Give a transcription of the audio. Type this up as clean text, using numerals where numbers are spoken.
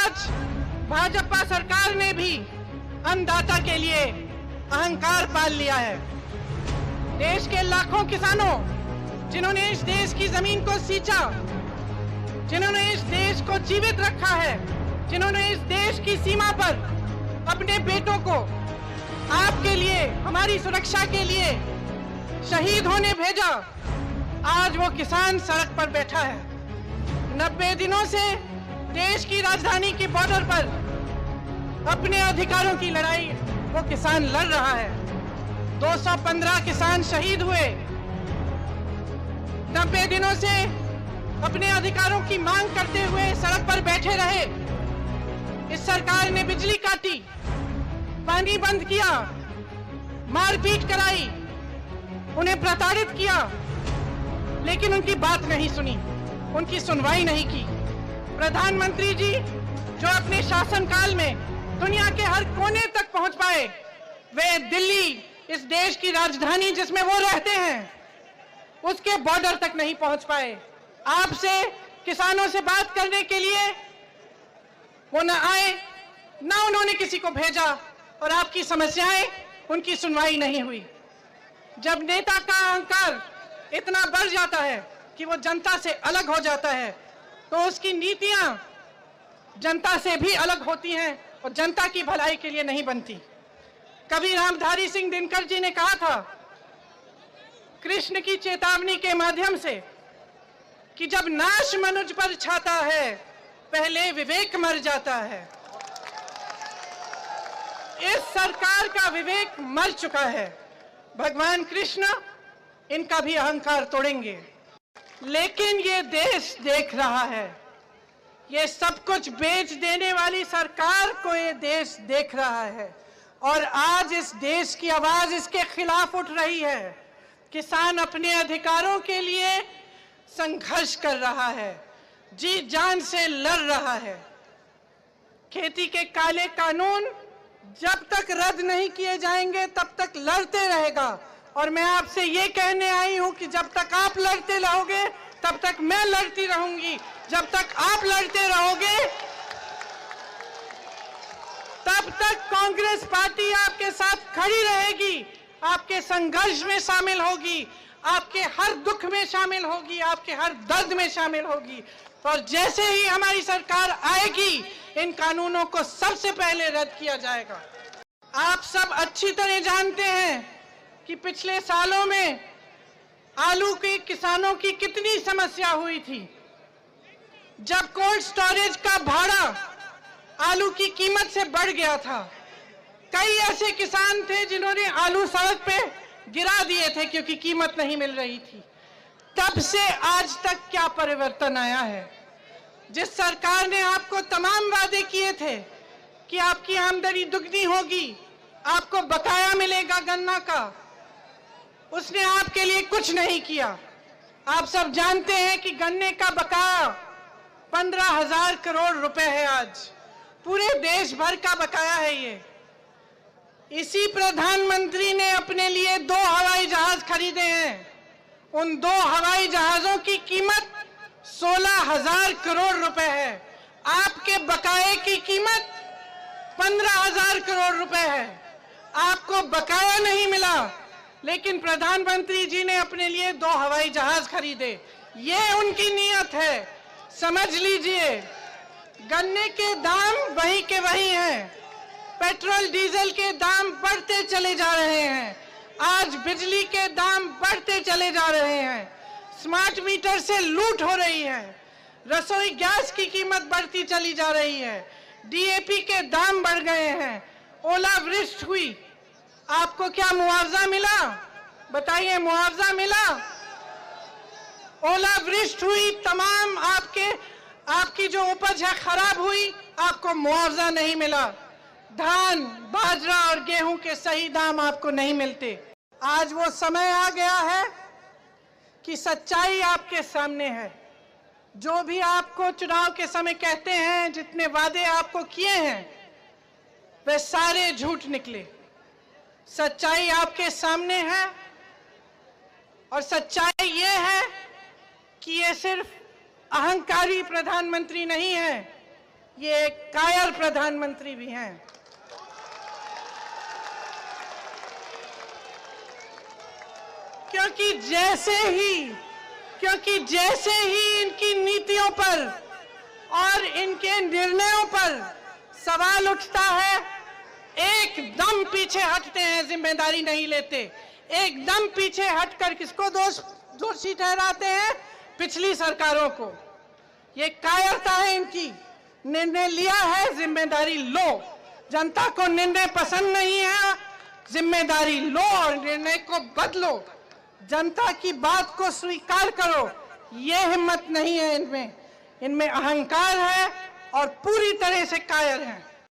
आज भाजपा सरकार ने भी अन्नदाता के लिए अहंकार पाल लिया है। देश के लाखों किसानों जिन्होंने इस देश की जमीन को सींचा, जिन्होंने इस देश को जीवित रखा है, जिन्होंने इस देश की सीमा पर अपने बेटों को आपके लिए, हमारी सुरक्षा के लिए शहीद होने भेजा, आज वो किसान सड़क पर बैठा है। 90 दिनों से देश की राजधानी के बॉर्डर पर अपने अधिकारों की लड़ाई वो किसान लड़ रहा है। 215 किसान शहीद हुए। 90 दिनों से अपने अधिकारों की मांग करते हुए सड़क पर बैठे रहे। इस सरकार ने बिजली काटी, पानी बंद किया, मारपीट कराई, उन्हें प्रताड़ित किया, लेकिन उनकी बात नहीं सुनी, उनकी सुनवाई नहीं की। प्रधानमंत्री जी जो अपने शासनकाल में दुनिया के हर कोने तक पहुंच पाए, वे दिल्ली, इस देश की राजधानी जिसमें वो रहते हैं, उसके बॉर्डर तक नहीं पहुंच पाए। आपसे, किसानों से बात करने के लिए वो न आए, न उन्होंने किसी को भेजा, और आपकी समस्याएं, उनकी सुनवाई नहीं हुई। जब नेता का अहंकार इतना बढ़ जाता है कि वो जनता से अलग हो जाता है, तो उसकी नीतियां जनता से भी अलग होती हैं और जनता की भलाई के लिए नहीं बनती। कवि रामधारी सिंह दिनकर जी ने कहा था कृष्ण की चेतावनी के माध्यम से कि जब नाश मनुज पर छाता है, पहले विवेक मर जाता है। इस सरकार का विवेक मर चुका है। भगवान कृष्ण इनका भी अहंकार तोड़ेंगे, लेकिन ये देश देख रहा है। ये सब कुछ बेच देने वाली सरकार को ये देश देख रहा है, और आज इस देश की आवाज इसके खिलाफ उठ रही है। किसान अपने अधिकारों के लिए संघर्ष कर रहा है, जी जान से लड़ रहा है। खेती के काले कानून जब तक रद्द नहीं किए जाएंगे तब तक लड़ते रहेगा, और मैं आपसे ये कहने आई हूं कि जब तक आप लड़ते रहोगे तब तक मैं लड़ती रहूंगी। जब तक आप लड़ते रहोगे तब तक कांग्रेस पार्टी आपके साथ खड़ी रहेगी, आपके संघर्ष में शामिल होगी, आपके हर दुख में शामिल होगी, आपके हर दर्द में शामिल होगी। और जैसे ही हमारी सरकार आएगी, इन कानूनों को सबसे पहले रद्द किया जाएगा। आप सब अच्छी तरह जानते हैं कि पिछले सालों में आलू के किसानों की कितनी समस्या हुई थी। जब कोल्ड स्टोरेज का भाड़ा आलू की कीमत से बढ़ गया था, कई ऐसे किसान थे जिन्होंने आलू सड़क पे गिरा दिए थे क्योंकि कीमत नहीं मिल रही थी। तब से आज तक क्या परिवर्तन आया है? जिस सरकार ने आपको तमाम वादे किए थे कि आपकी आमदनी दुगनी होगी, आपको बकाया मिलेगा गन्ना का, उसने आपके लिए कुछ नहीं किया। आप सब जानते हैं कि गन्ने का बकाया 15,000 करोड़ रुपए है। आज पूरे देश भर का बकाया है ये। इसी प्रधानमंत्री ने अपने लिए 2 हवाई जहाज खरीदे हैं। उन 2 हवाई जहाजों की कीमत 16,000 करोड़ रुपए है। आपके बकाये की कीमत 15,000 करोड़ रुपए है। आपको बकाया नहीं मिला, लेकिन प्रधानमंत्री जी ने अपने लिए 2 हवाई जहाज खरीदे। ये उनकी नीयत है, समझ लीजिए। गन्ने के दाम वही के वही हैं। पेट्रोल डीजल के दाम बढ़ते चले जा रहे हैं। आज बिजली के दाम बढ़ते चले जा रहे हैं। स्मार्ट मीटर से लूट हो रही है। रसोई गैस की कीमत बढ़ती चली जा रही है। डीएपी के दाम बढ़ गए हैं। ओलावृष्टि हुई, आपको क्या मुआवजा मिला? बताइए, मुआवजा मिला? ओलावृष्टि हुई, तमाम आपकी जो उपज है खराब हुई, आपको मुआवजा नहीं मिला। धान, बाजरा और गेहूं के सही दाम आपको नहीं मिलते। आज वो समय आ गया है कि सच्चाई आपके सामने है। जो भी आपको चुनाव के समय कहते हैं, जितने वादे आपको किए हैं, वे सारे झूठ निकले। सच्चाई आपके सामने है, और सच्चाई ये है कि ये सिर्फ अहंकारी प्रधानमंत्री नहीं है, ये एक कायर प्रधानमंत्री भी हैं। क्योंकि जैसे ही इनकी नीतियों पर और इनके निर्णयों पर सवाल उठता है, एकदम पीछे हटते हैं, जिम्मेदारी नहीं लेते। एकदम पीछे हटकर किसको दोषी ठहराते हैं? पिछली सरकारों को। ये कायरता है इनकी। निर्णय लिया है, जिम्मेदारी लो। जनता को निर्णय पसंद नहीं है, जिम्मेदारी लो और निर्णय को बदलो। जनता की बात को स्वीकार करो। ये हिम्मत नहीं है इनमें। इनमें अहंकार है और पूरी तरह से कायर हैं।